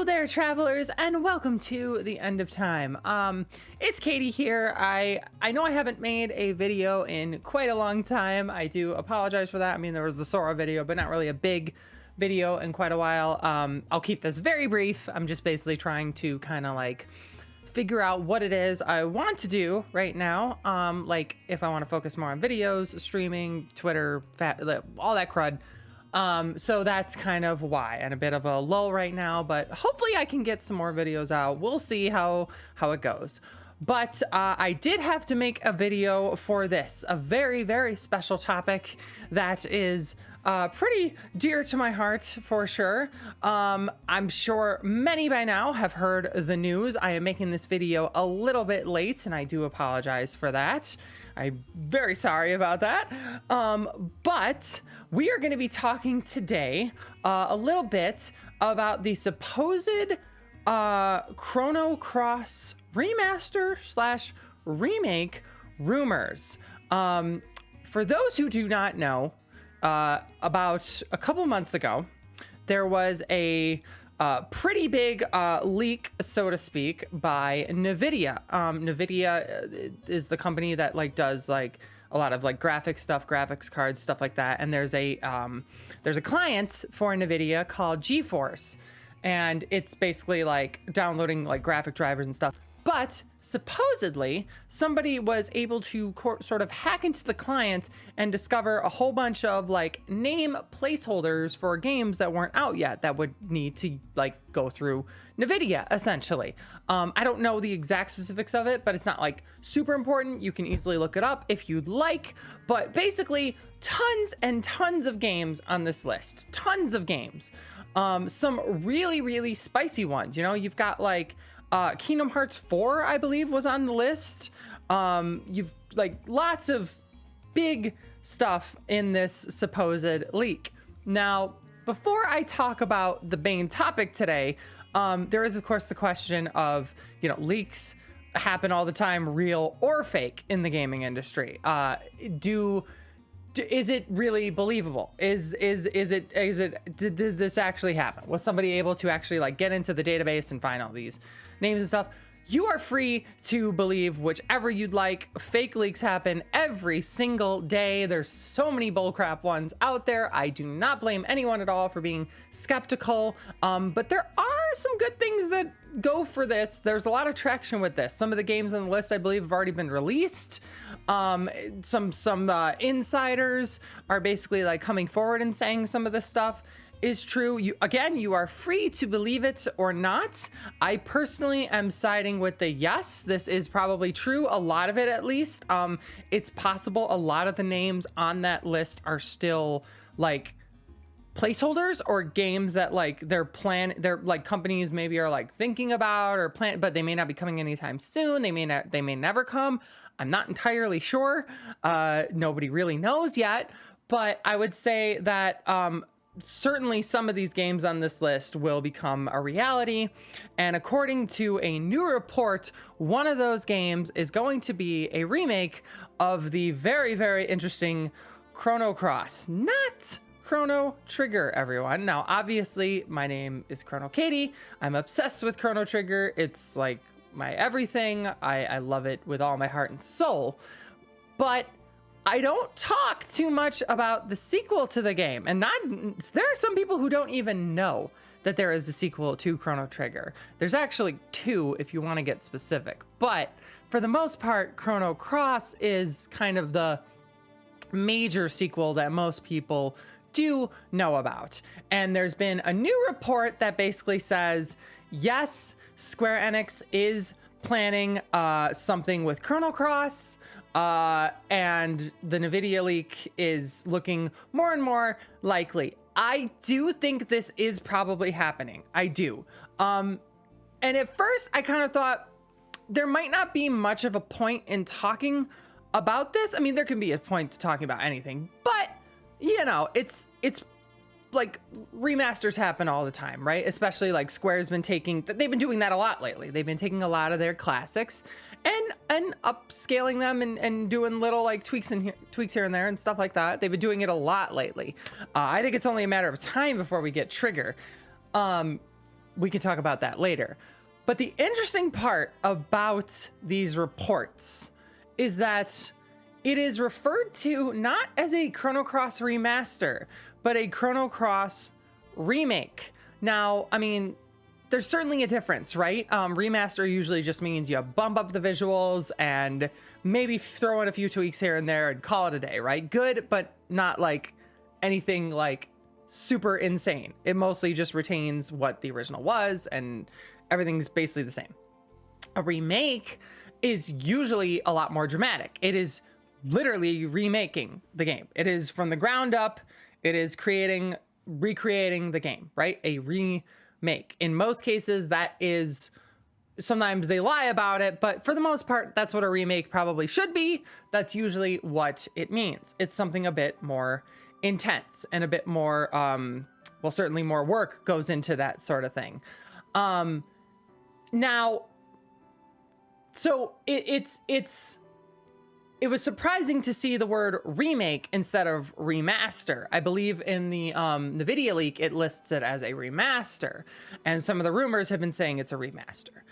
Hello there, travelers, and welcome to the end of time. It's Katie here. I know I haven't made a video in quite a long time. I do apologize for that. I mean, there was the Sora video, but not really a big video in quite a while. I'll keep this very brief. I'm just basically trying to kind of like figure out what it is I want to do right now. Like if I want to focus more on videos, streaming, Twitter, all that crud. So that's kind of why, and a bit of a lull right now, but hopefully I can get some more videos out. We'll see how it goes. But I did have to make a video for this, a very, very special topic that is pretty dear to my heart for sure. I'm sure many by now have heard the news. I am making this video a little bit late, and I do apologize for that. I'm very sorry about that. But we are going to be talking today a little bit about the supposed Chrono Cross remaster / remake rumors. For those who do not know, about a couple months ago, there was a pretty big leak, so to speak, by NVIDIA. NVIDIA is the company that does a lot of graphics cards, stuff like that. And there's a client for NVIDIA called GeForce, and it's basically downloading graphic drivers and stuff. But supposedly somebody was able to sort of hack into the client and discover a whole bunch of name placeholders for games that weren't out yet that would need to go through NVIDIA essentially. I don't know the exact specifics of it, but it's not super important. You can easily look it up if you'd like, but basically tons and tons of games on this list, tons of games. Some really, really spicy ones. You know, you've got Kingdom Hearts 4, I believe, was on the list. You've lots of big stuff in this supposed leak. Now, before I talk about the main topic today, there is of course the question of, leaks happen all the time, real or fake in the gaming industry. Is it really believable? Did this actually happen? Was somebody able to actually get into the database and find all these names and stuff? You are free to believe whichever you'd like. Fake leaks happen every single day. There's so many bullcrap ones out there. I do not blame anyone at all for being skeptical. But there are some good things that go for this. There's a lot of traction with this. Some of the games on the list, I believe, have already been released. Some insiders are basically coming forward and saying some of this stuff is true. You are free to believe it or not. I personally am siding with the yes, this is probably true. A lot of it, at least. It's possible a lot of the names on that list are still placeholders or games that they're companies maybe are thinking about or plan, but they may not be coming anytime soon. They may never come. I'm not entirely sure. Nobody really knows yet, but I would say that certainly some of these games on this list will become a reality. And according to a new report, one of those games is going to be a remake of the very, very interesting Chrono Cross, not Chrono Trigger, everyone. Now, obviously, my name is Chrono Katie. I'm obsessed with Chrono Trigger. It's my everything. I love it with all my heart and soul. But I don't talk too much about the sequel to the game. And there are some people who don't even know that there is a sequel to Chrono Trigger. There's actually two if you want to get specific. But for the most part, Chrono Cross is kind of the major sequel that most people do know about. And there's been a new report that basically says, yes, Square Enix is planning something with Chrono Cross. And the NVIDIA leak is looking more and more likely. I do think this is probably happening. I do. And at first I kind of thought there might not be much of a point in talking about this. I mean, there can be a point to talking about anything, but it's remasters happen all the time, right? Especially Square's been they've been doing that a lot lately. They've been taking a lot of their classics and upscaling them and doing little tweaks here and there and stuff like that. They've been doing it a lot lately. I think it's only a matter of time before we get Trigger. we can talk about that later. But the interesting part about these reports is that it is referred to not as a Chrono Cross remaster, but a Chrono Cross remake. Now, I mean, there's certainly a difference, right? Remaster usually just means you bump up the visuals and maybe throw in a few tweaks here and there and call it a day, right? Good, but not like anything like super insane. It mostly just retains what the original was and everything's basically the same. A remake is usually a lot more dramatic. It is literally remaking the game. It is from the ground up. It is recreating the game, right? A remake. In most cases, that is, sometimes they lie about it, but for the most part, that's what a remake probably should be. That's usually what it means. It's something a bit more intense and a bit more, well, certainly more work goes into that sort of thing. Now, so it was surprising to see the word remake instead of remaster. I believe in the video leak, it lists it as a remaster, and some of the rumors have been saying it's a remaster.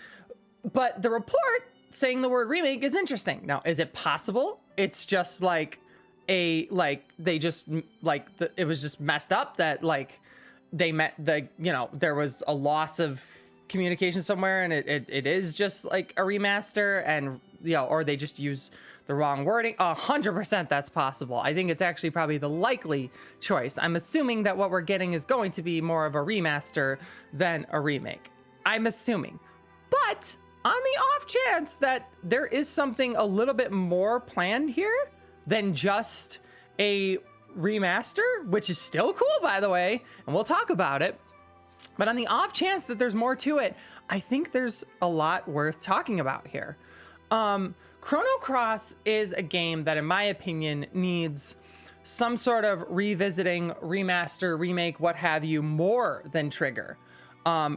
But the report saying the word remake is interesting. Now, is it possible it's just like it was just messed up, that like they met the, you know, there was a loss of communication somewhere and it is just like a remaster, and, you know, or they just use the wrong wording? 100% that's possible. I think it's actually probably the likely choice. I'm assuming that what we're getting is going to be more of a remaster than a remake. I'm assuming. But on the off chance that there is something a little bit more planned here than just a remaster, which is still cool, by the way, and we'll talk about it. But on the off chance that there's more to it, I think there's a lot worth talking about here. Chrono Cross is a game that, in my opinion, needs some sort of revisiting, remaster, remake, what have you, more than Trigger,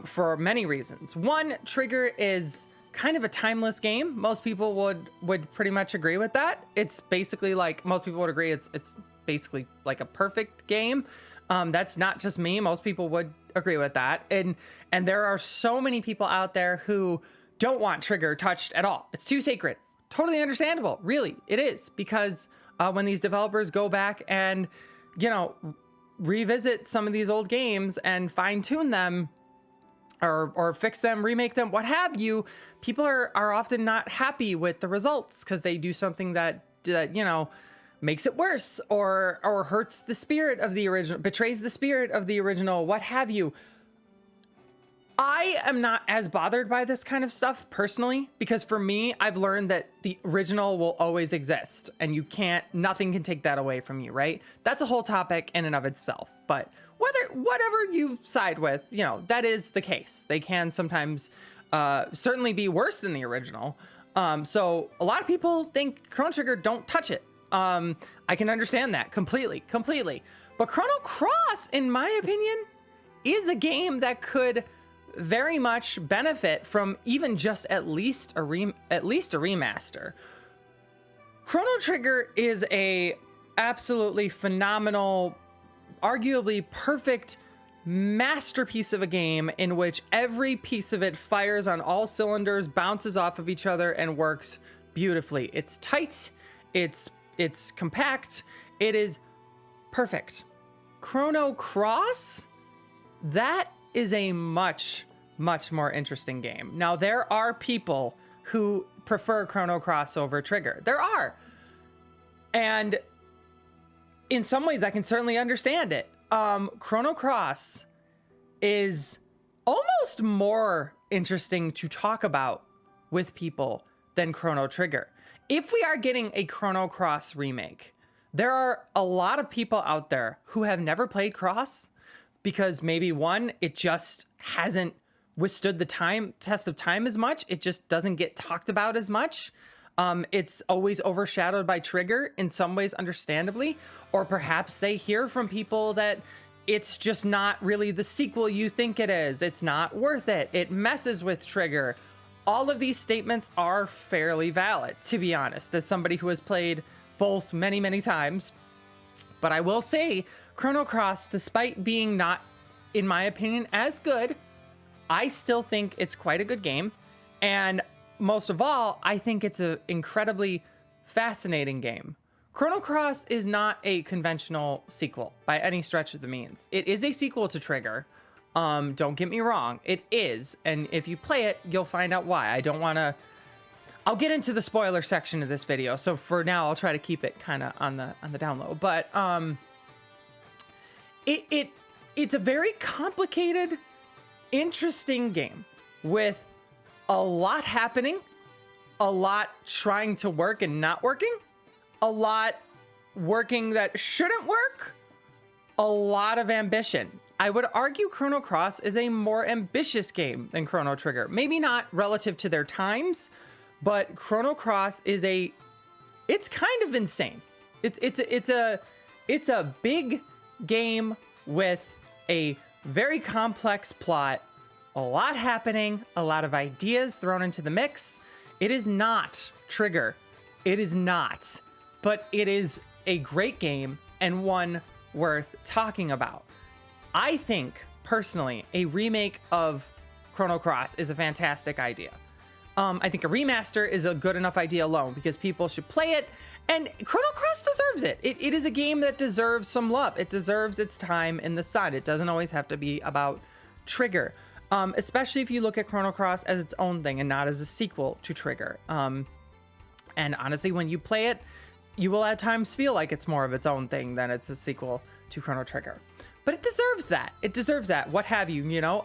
for many reasons. One, Trigger is kind of a timeless game. Most people would pretty much agree with that. It's basically like, most people would agree it's basically like a perfect game. That's not just me. Most people would agree with that. And there are so many people out there who don't want Trigger touched at all. It's too sacred. Totally understandable. Really, it is. Because when these developers go back and, you know, revisit some of these old games and fine tune them or fix them, remake them, what have you, people are often not happy with the results because they do something that, you know, makes it worse or hurts the spirit of the original, betrays the spirit of the original, what have you. I am not as bothered by this kind of stuff personally, because for me, I've learned that the original will always exist and nothing can take that away from you, right? That's a whole topic in and of itself. But whatever you side with, you know, that is the case. They can sometimes certainly be worse than the original. So a lot of people think Chrono Trigger, don't touch it. I can understand that completely. But Chrono Cross, in my opinion, is a game that could very much benefit from even just at least a remaster. Chrono Trigger is a absolutely phenomenal, arguably perfect masterpiece of a game in which every piece of it fires on all cylinders, bounces off of each other, and works beautifully. It's tight, it's compact, it is perfect. Chrono Cross, that is a much more interesting game. Now, there are people who prefer Chrono Cross over Trigger. There are. And in some ways, I can certainly understand it. Chrono Cross is almost more interesting to talk about with people than Chrono Trigger. If we are getting a Chrono Cross remake, there are a lot of people out there who have never played Cross because maybe one, it just hasn't withstood the test of time as much. It just doesn't get talked about as much. It's always overshadowed by Trigger in some ways, understandably, or perhaps they hear from people that it's just not really the sequel you think it is. It's not worth it. It messes with Trigger. All of these statements are fairly valid, to be honest, as somebody who has played both many times. But I will say, Chrono Cross, despite being not, in my opinion, as good I still think it's quite a good game. And most of all, I think it's an incredibly fascinating game. Chrono Cross is not a conventional sequel by any stretch of the means. It is a sequel to Trigger. Don't get me wrong, it is. And if you play it, you'll find out why. I don't want to... I'll get into the spoiler section of this video. So for now, I'll try to keep it kind of on the down low. But it's a very complicated, interesting game with a lot happening, a lot trying to work and not working, a lot working that shouldn't work, a lot of ambition. I would argue Chrono Cross is a more ambitious game than Chrono Trigger. Maybe not relative to their times, but Chrono Cross is it's kind of insane. It's a big game with a very complex plot, a lot happening, a lot of ideas thrown into the mix. It is not Trigger. It is not, but it is a great game and one worth talking about. I think personally, a remake of Chrono Cross is a fantastic idea. I think a remaster is a good enough idea alone because people should play it, and Chrono Cross deserves it. It is a game that deserves some love. It deserves its time in the sun. It doesn't always have to be about Trigger, especially if you look at Chrono Cross as its own thing and not as a sequel to Trigger. And honestly, when you play it, you will at times feel like it's more of its own thing than it's a sequel to Chrono Trigger. But it deserves that. It deserves that. What have you, you know?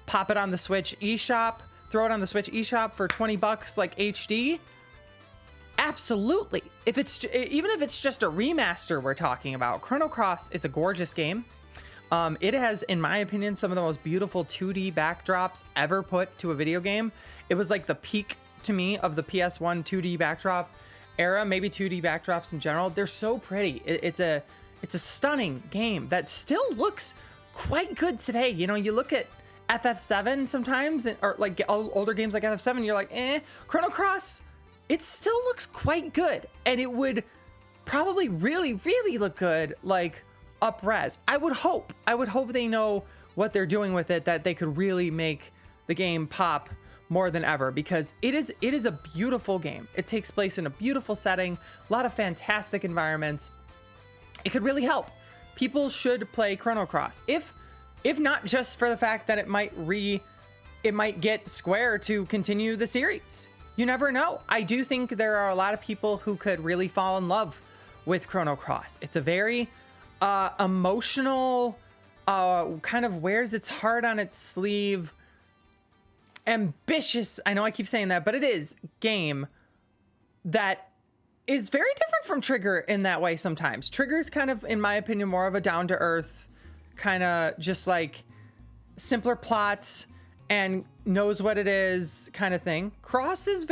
Pop it on the Switch eShop. Throw it on the Switch eShop for 20 bucks like HD. Absolutely. Even if it's just a remaster we're talking about, Chrono Cross is a gorgeous game. It has, in my opinion, some of the most beautiful 2D backdrops ever put to a video game. It was like the peak to me of the PS1 2D backdrop era, maybe 2D backdrops in general. They're so pretty. It's a stunning game that still looks quite good today. You know, you look at FF7 sometimes, or like older games like FF7, you're like, Chrono Cross, it still looks quite good. And it would probably really, really look good, like up-res. I would hope they know what they're doing with it, that they could really make the game pop more than ever, because it is a beautiful game. It takes place in a beautiful setting, a lot of fantastic environments. It could really help. People should play Chrono Cross. If not just for the fact that it might get Square to continue the series. You never know. I do think there are a lot of people who could really fall in love with Chrono Cross. It's a very emotional, kind of wears its heart on its sleeve, ambitious, I know I keep saying that, but it is, game that is very different from Trigger in that way sometimes. Trigger's kind of, in my opinion, more of a down-to-earth, kind of just like simpler plots and knows what it is kind of thing. Cross is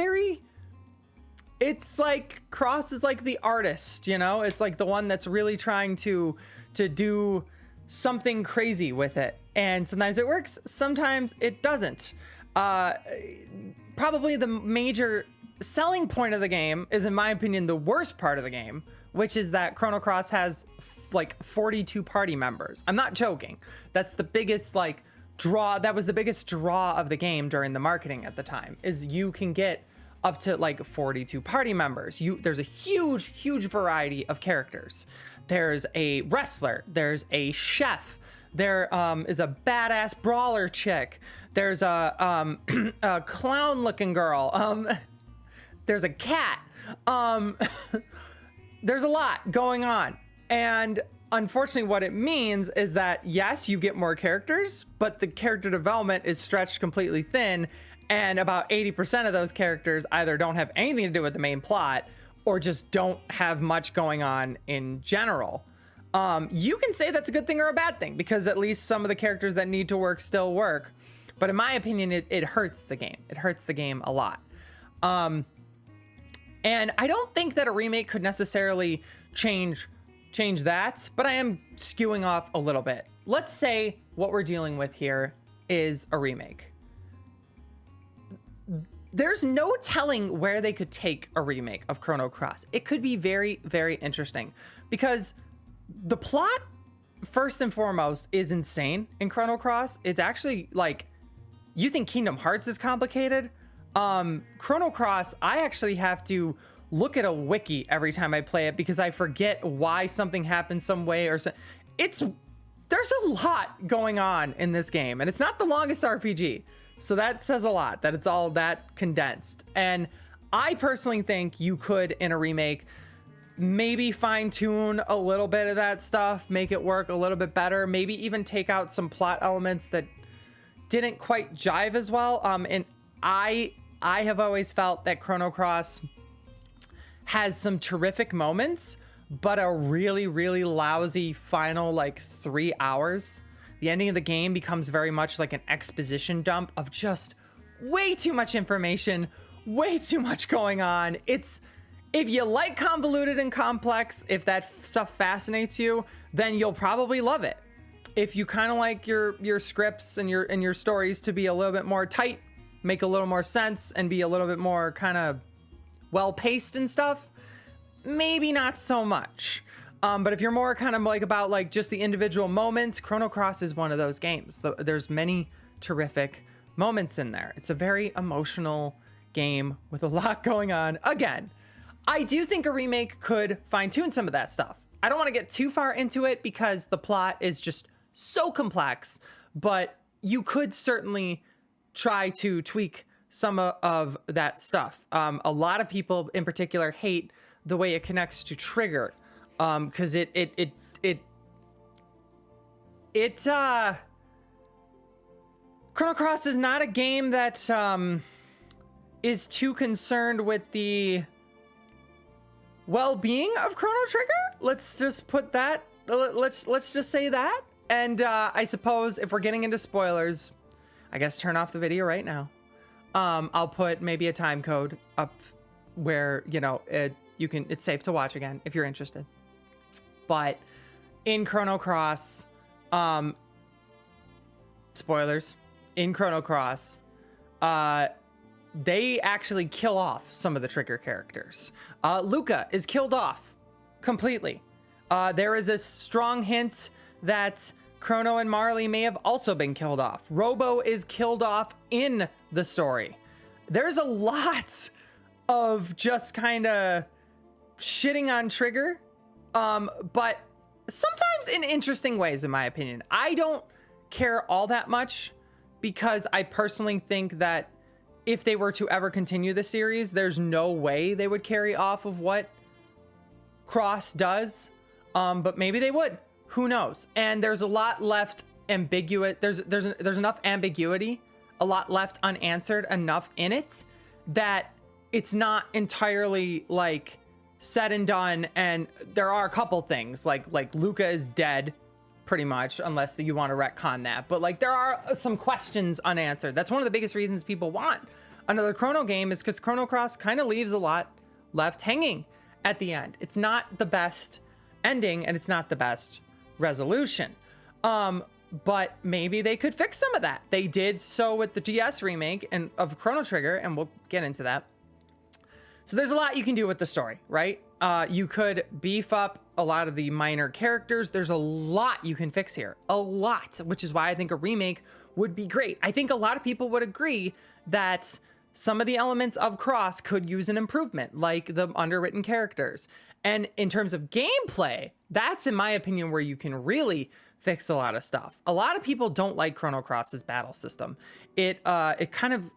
Cross is like the artist, you know? It's like the one that's really trying to do something crazy with it. And sometimes it works, sometimes it doesn't. Probably the major selling point of the game is, in my opinion, the worst part of the game, which is that Chrono Cross has like 42 party members. I'm not joking. That's the biggest like draw. That was the biggest draw of the game during the marketing at the time, is you can get up to like 42 party members. There's a huge variety of characters. There's a wrestler, there's a chef, there is a badass brawler chick, there's a clown looking girl, there's a cat, there's a lot going on. And unfortunately, what it means is that, yes, you get more characters, but the character development is stretched completely thin. And about 80% of those characters either don't have anything to do with the main plot or just don't have much going on in general. You can say that's a good thing or a bad thing, because at least some of the characters that need to work still work. But in my opinion, it hurts the game. It hurts the game a lot. And I don't think that a remake could necessarily change that, but I am skewing off a little bit. Let's say what we're dealing with here is a remake. There's no telling where they could take a remake of Chrono Cross. It could be very, very interesting, because the plot, first and foremost, is insane in Chrono Cross. It's actually like You think Kingdom Hearts is complicated? Chrono Cross, I actually have to look at a wiki every time I play it because I forget why something happened some way or so. There's a lot going on in this game, and it's not the longest RPG. So that says a lot that it's all that condensed. And I personally think you could, in a remake, maybe fine tune a little bit of that stuff, make it work a little bit better, maybe even take out some plot elements that didn't quite jive as well. And I have always felt that Chrono Cross has some terrific moments, but a really, really lousy final like 3 hours. The ending of the game becomes very much like an exposition dump of just way too much information, way too much going on. It's, if you like convoluted and complex, if that stuff fascinates you, then you'll probably love it. If you kind of like your scripts and your stories to be a little bit more tight, make a little more sense, and be a little bit more kind of well-paced and stuff, maybe not so much. But if you're more kind of like about like just the individual moments, Chrono Cross is one of those games. There's many terrific moments in there. It's a very emotional game with a lot going on. Again, I do think a remake could fine-tune some of that stuff. I don't want to get too far into it because the plot is just so complex, but you could certainly try to tweak some of that stuff. A lot of people in particular hate the way it connects to Trigger, because Chrono Cross is not a game that is too concerned with the well-being of Chrono Trigger. Let's just put that, let's just say that. And I suppose if we're getting into spoilers, I guess turn off the video right now. I'll put maybe a time code up where, you know, it's safe to watch again if you're interested. But in Chrono Cross, spoilers, in Chrono Cross, they actually kill off some of the Trigger characters. Luca is killed off completely. There is a strong hint that Chrono and Marley may have also been killed off. Robo is killed off in the story. There's a lot of just kind of shitting on Trigger, but sometimes in interesting ways, in my opinion. I don't care all that much because I personally think that if they were to ever continue the series, there's no way they would carry off of what Cross does, but maybe they would. Who knows? And there's a lot left ambiguous. There's enough ambiguity, a lot left unanswered enough in it that it's not entirely like said and done. And there are a couple things like Luca is dead pretty much, unless you want to retcon that. But like there are some questions unanswered. That's one of the biggest reasons people want another Chrono game, is because Chrono Cross kind of leaves a lot left hanging at the end. It's not the best ending and it's not the best resolution. But maybe they could fix some of that. They did so with the DS remake and of Chrono Trigger, and we'll get into that. So there's a lot you can do with the story, right? You could beef up a lot of the minor characters. There's a lot you can fix here, a lot, which is why I think a remake would be great. I think a lot of people would agree that some of the elements of Cross could use an improvement, like the underwritten characters. And in terms of gameplay, that's, in my opinion, where you can really fix a lot of stuff. A lot of people don't like Chrono Cross's battle system. It kind of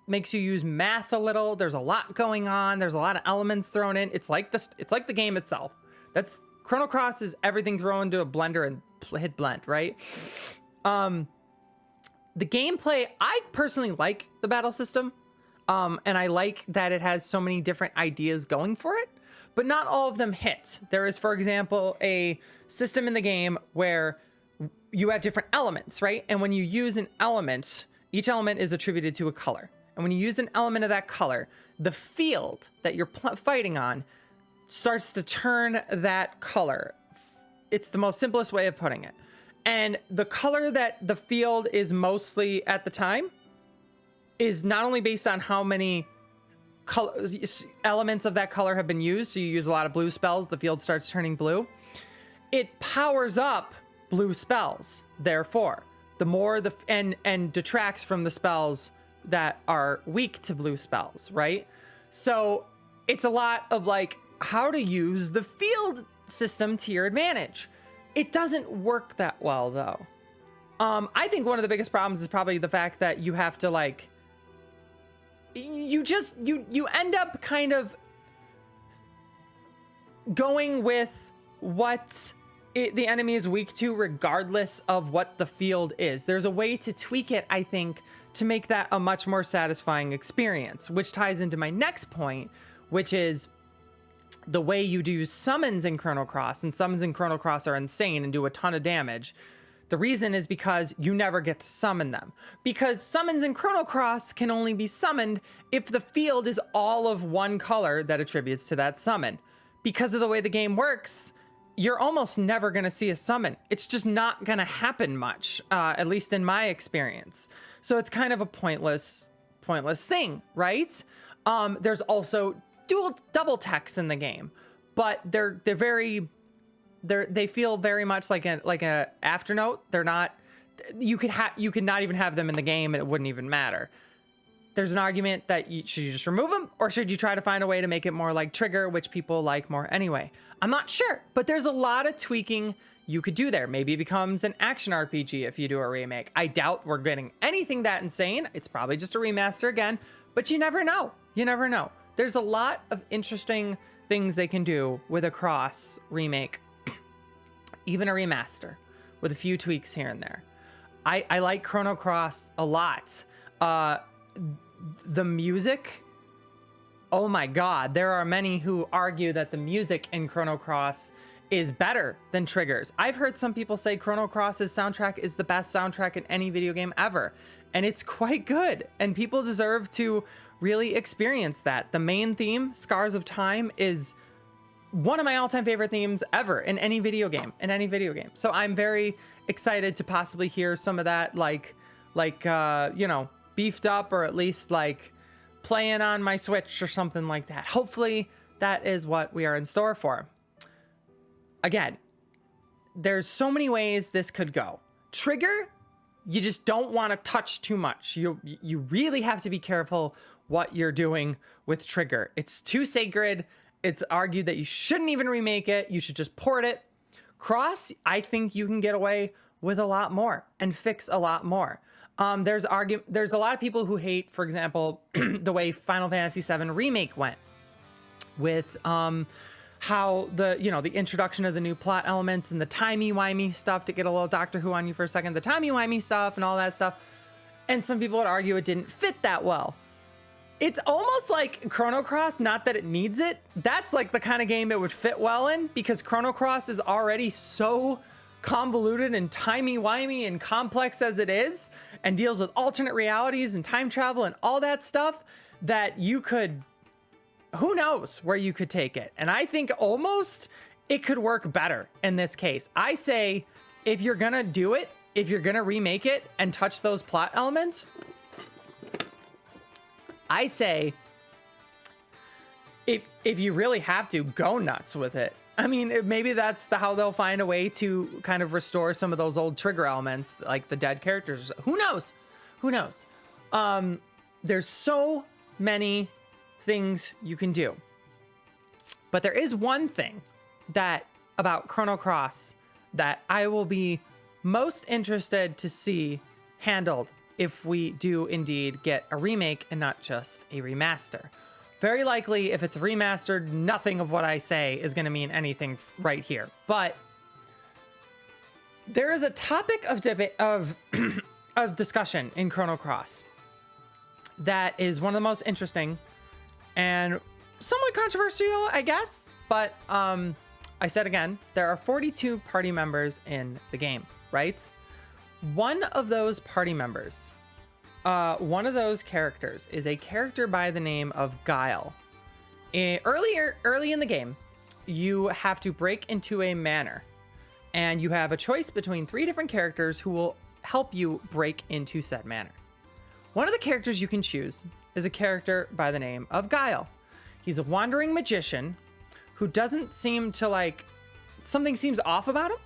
makes you use math a little. There's a lot going on. There's a lot of elements thrown in. It's like the game itself. That's Chrono Cross is everything thrown into a blender and hit blend, right? The gameplay, I personally like the battle system. And I like that it has so many different ideas going for it, but not all of them hit. There is, for example, a system in the game where you have different elements, right? And when you use an element, each element is attributed to a color. And when you use an element of that color, the field that you're fighting on starts to turn that color. It's the most simplest way of putting it. And the color that the field is mostly at the time is not only based on how many elements of that color have been used. So you use a lot of blue spells, the field starts turning blue. It powers up blue spells. Therefore, the more and detracts from the spells that are weak to blue spells, right? So it's a lot of like how to use the field system to your advantage. It doesn't work that well though. I think one of the biggest problems is probably the fact that you have to like, you end up kind of going with what the enemy is weak to, regardless of what the field is. There's a way to tweak it, I think, to make that a much more satisfying experience, which ties into my next point, which is the way you do summons in Chrono Cross. And summons in Chrono Cross are insane and do a ton of damage. The reason is because you never get to summon them. Because summons in Chrono Cross can only be summoned if the field is all of one color that attributes to that summon. Because of the way the game works, you're almost never going to see a summon. It's just not going to happen much, at least in my experience. So it's kind of a pointless thing, right? There's also double techs in the game, but they feel very much like a afternote. They're not, you could not even have them in the game and it wouldn't even matter. There's an argument that should you just remove them, or should you try to find a way to make it more like Trigger, which people like more anyway? I'm not sure, but there's a lot of tweaking you could do there. Maybe it becomes an action RPG if you do a remake. I doubt we're getting anything that insane. It's probably just a remaster again, but you never know. You never know. There's a lot of interesting things they can do with a Cross remake, even a remaster, with a few tweaks here and there. I like Chrono Cross a lot. The music, oh my god, there are many who argue that the music in Chrono Cross is better than Trigger's. I've heard some people say Chrono Cross's soundtrack is the best soundtrack in any video game ever, and it's quite good, and people deserve to really experience that. The main theme, Scars of Time, is one of my all-time favorite themes ever in any video game, So I'm very excited to possibly hear some of that, you know, beefed up, or at least like playing on my Switch or something like that. Hopefully that is what we are in store for. Again, there's so many ways this could go. Trigger, you just don't want to touch too much. You really have to be careful what you're doing with Trigger. It's too sacred. It's argued that you shouldn't even remake it. You should just port it. Cross, I think you can get away with a lot more and fix a lot more. There's a lot of people who hate, for example, the way Final Fantasy VII Remake went with how the introduction of the new plot elements and the timey-wimey stuff, to get a little Doctor Who on you for a second, the timey-wimey stuff and all that stuff. And some people would argue it didn't fit that well. It's almost like Chrono Cross, not that it needs it. That's like the kind of game it would fit well in, because Chrono Cross is already so convoluted and timey-wimey and complex as it is, and deals with alternate realities and time travel and all that stuff, that you could, who knows where you could take it. And I think almost it could work better in this case. I say, if you're gonna do it, if you're gonna remake it and touch those plot elements, I say, if you really have to, go nuts with it. I mean, maybe that's how they'll find a way to kind of restore some of those old Trigger elements, like the dead characters. Who knows? Who knows? There's so many things you can do. But there is one thing about Chrono Cross that I will be most interested to see handled if we do indeed get a remake and not just a remaster. Very likely, if it's remastered, nothing of what I say is going to mean anything right here. But there is a topic of debate of discussion in Chrono Cross that is one of the most interesting and somewhat controversial, I guess. But I said again, there are 42 party members in the game, right? One of those party members, one of those characters is a character by the name of Guile. Early in the game, you have to break into a manor, and you have a choice between 3 different characters who will help you break into said manor. One of the characters you can choose is a character by the name of Guile. He's a wandering magician who doesn't seem to, like, something seems off about him.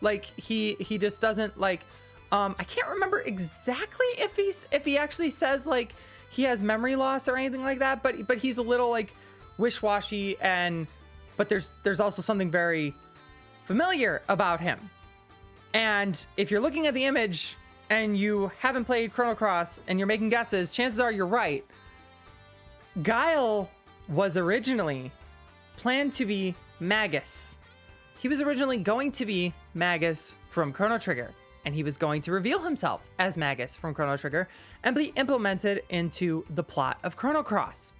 Like he just doesn't, like, I can't remember exactly if he actually says like he has memory loss or anything like that, but he's a little like wish-washy, but there's also something very familiar about him. And if you're looking at the image and you haven't played Chrono Cross and you're making guesses, chances are you're right. Guile was originally planned to be Magus. He was originally going to be Magus from Chrono Trigger, and he was going to reveal himself as Magus from Chrono Trigger and be implemented into the plot of Chrono Cross,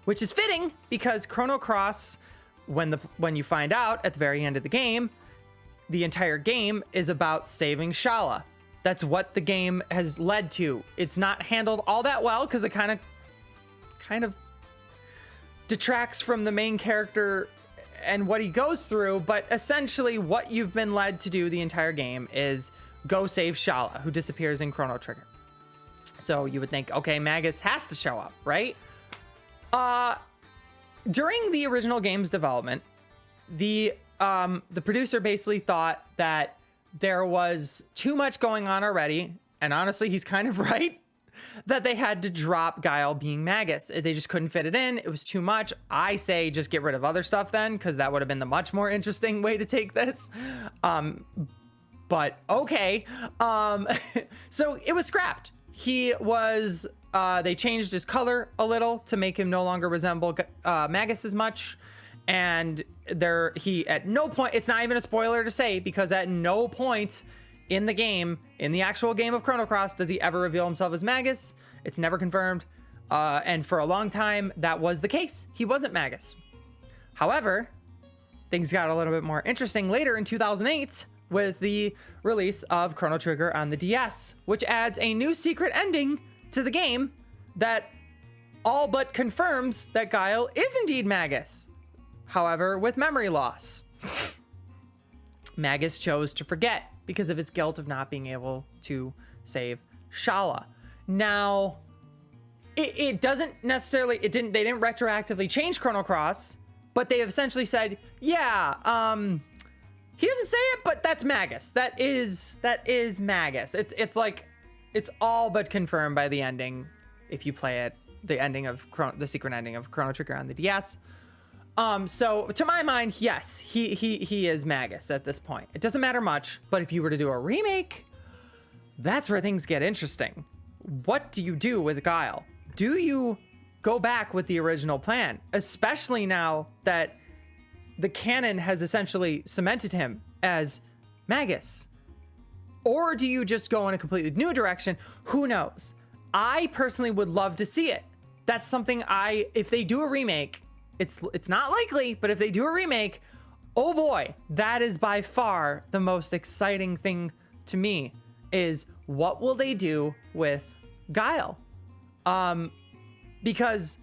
which is fitting because Chrono Cross, when you find out at the very end of the game, the entire game is about saving Shala. That's what the game has led to. It's not handled all that well because it kind of detracts from the main character and what he goes through, but essentially what you've been led to do the entire game is go save Shala, who disappears in Chrono Trigger. So you would think, okay, Magus has to show up, right? During the original game's development, the producer basically thought that there was too much going on already, and honestly, he's kind of right, that they had to drop Guile being Magus. They just couldn't fit it in. It was too much. I say just get rid of other stuff then, because that would have been the much more interesting way to take this. But okay. So it was scrapped. He was, they changed his color a little to make him no longer resemble Magus as much. And he at no point, it's not even a spoiler to say, because at no point in the game, in the actual game of Chrono Cross, does he ever reveal himself as Magus. It's never confirmed. And for a long time, that was the case. He wasn't Magus. However, things got a little bit more interesting later in 2008 with the release of Chrono Trigger on the DS, which adds a new secret ending to the game that all but confirms that Guile is indeed Magus. However, with memory loss. Magus chose to forget because of his guilt of not being able to save Shala. Now, it doesn't necessarily, they didn't retroactively change Chrono Cross, but they have essentially said, yeah, he doesn't say it, but that's Magus. That is Magus. It's like, it's all but confirmed by the ending if you play it, the secret ending of Chrono Trigger on the DS. So to my mind, yes, he is Magus at this point. It doesn't matter much, but if you were to do a remake, that's where things get interesting. What do you do with Guile? Do you go back with the original plan, especially now that the canon has essentially cemented him as Magus? Or do you just go in a completely new direction? Who knows? I personally would love to see it. That's something if they do a remake, it's not likely, but if they do a remake, oh boy, that is by far the most exciting thing to me, is what will they do with Guile? Because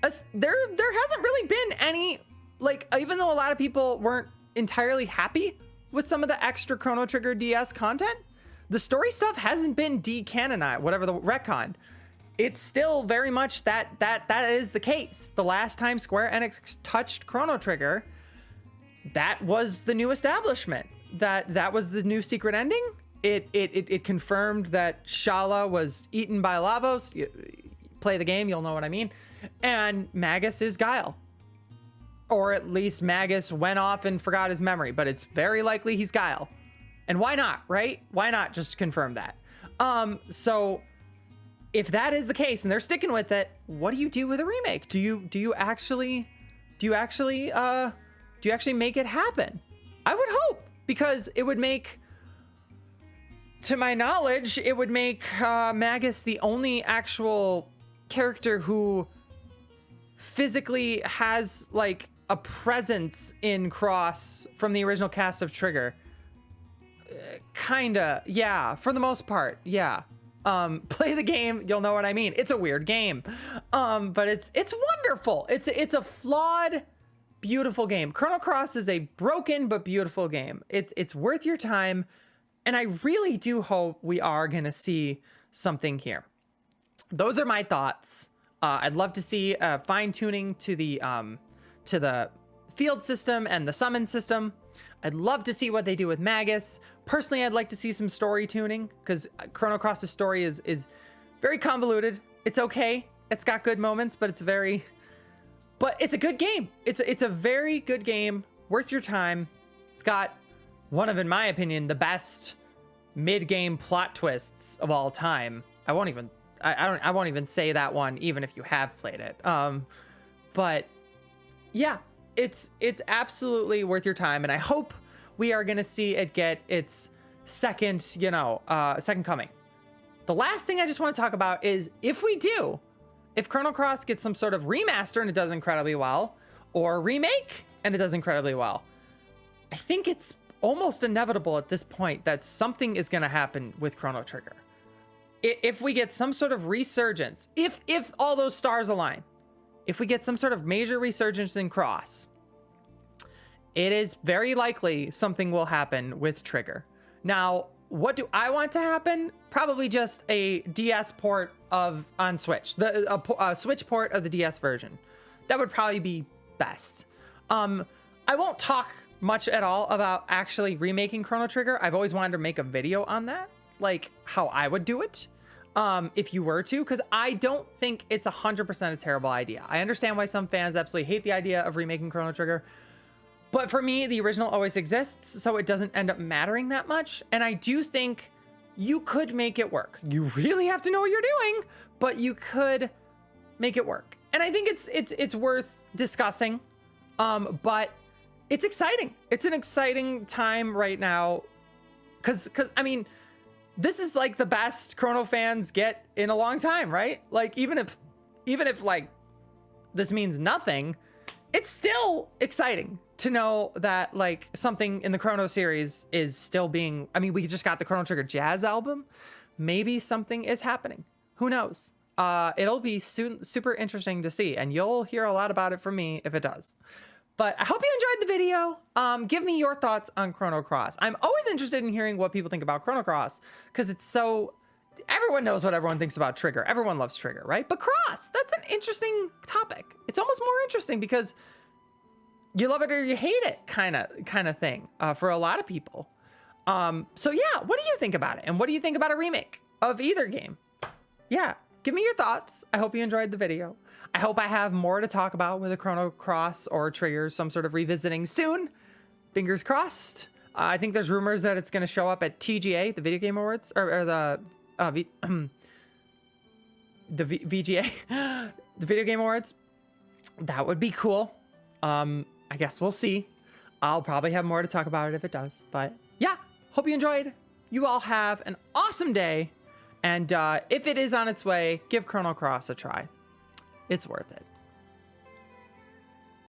there hasn't really been any, like, even though a lot of people weren't entirely happy with some of the extra Chrono Trigger DS content, the story stuff hasn't been decanonized, whatever the retcon. It's still very much that is the case. The last time Square Enix touched Chrono Trigger, that was the new establishment. That was the new secret ending. It confirmed that Shala was eaten by Lavos. You play the game, you'll know what I mean. And Magus is Guile. Or at least Magus went off and forgot his memory, but it's very likely he's Guile. And why not, right? Why not just confirm that? So if that is the case and they're sticking with it, what do you do with a remake? Do you actually make it happen? I would hope, because it would make, to my knowledge, it would make Magus the only actual character who physically has like a presence in Cross from the original cast of Trigger. Kinda, yeah, for the most part, yeah. Play the game, you'll know what I mean. It's a weird game, but it's wonderful. It's a flawed, beautiful game. Chrono Cross is a broken but beautiful game. It's worth your time, and I really do hope we are gonna see something here. Those are my thoughts. I'd love to see fine tuning to the field system and the summon system. I'd love to see what they do with Magus. Personally, I'd like to see some story tuning, because Chrono Cross's story is very convoluted. It's okay. It's got good moments, but it's a good game. It's a very good game, worth your time. It's got one of, in my opinion, the best mid-game plot twists of all time. I won't even say that one, even if you have played it. But yeah, it's absolutely worth your time, and I hope we are gonna see it get its second coming. The last thing I just want to talk about is if Chrono Cross gets some sort of remaster and it does incredibly well, or remake and it does incredibly well, I think it's almost inevitable at this point that something is going to happen with Chrono Trigger. If we get some sort of resurgence, if all those stars align, if we get some sort of major resurgence in Cross, it is very likely something will happen with Trigger. Now, what do I want to happen? Probably just a DS port on Switch, a Switch port of the DS version. That would probably be best. I won't talk much at all about actually remaking Chrono Trigger. I've always wanted to make a video on that, like how I would do it, if you were to, because I don't think it's 100% a terrible idea. I understand why some fans absolutely hate the idea of remaking Chrono Trigger, but for me, the original always exists, so it doesn't end up mattering that much. And I do think you could make it work. You really have to know what you're doing, but you could make it work. And I think it's worth discussing. But it's exciting. It's an exciting time right now. Cause I mean, this is like the best Chrono fans get in a long time, right? Like even if like this means nothing, it's still exciting to know that like something in the Chrono series is still being, I mean, we just got the Chrono Trigger Jazz album. Maybe something is happening. Who knows? It'll be super interesting to see, and you'll hear a lot about it from me if it does. But I hope you enjoyed the video. Give me your thoughts on Chrono Cross. I'm always interested in hearing what people think about Chrono Cross, because it's so, everyone knows what everyone thinks about Trigger. Everyone loves Trigger, right? But Cross, that's an interesting topic. It's almost more interesting because you love it or you hate it kind of thing for a lot of people. So yeah, what do you think about it? And what do you think about a remake of either game? Yeah, give me your thoughts. I hope you enjoyed the video. I hope I have more to talk about with a Chrono Cross or Trigger, some sort of revisiting soon. Fingers crossed. I think there's rumors that it's going to show up at TGA, the Video Game Awards, or the VGA, the Video Game Awards. That would be cool. I guess we'll see. I'll probably have more to talk about it if it does. But yeah, hope you enjoyed. You all have an awesome day. And if it is on its way, give Chrono Cross a try. It's worth it.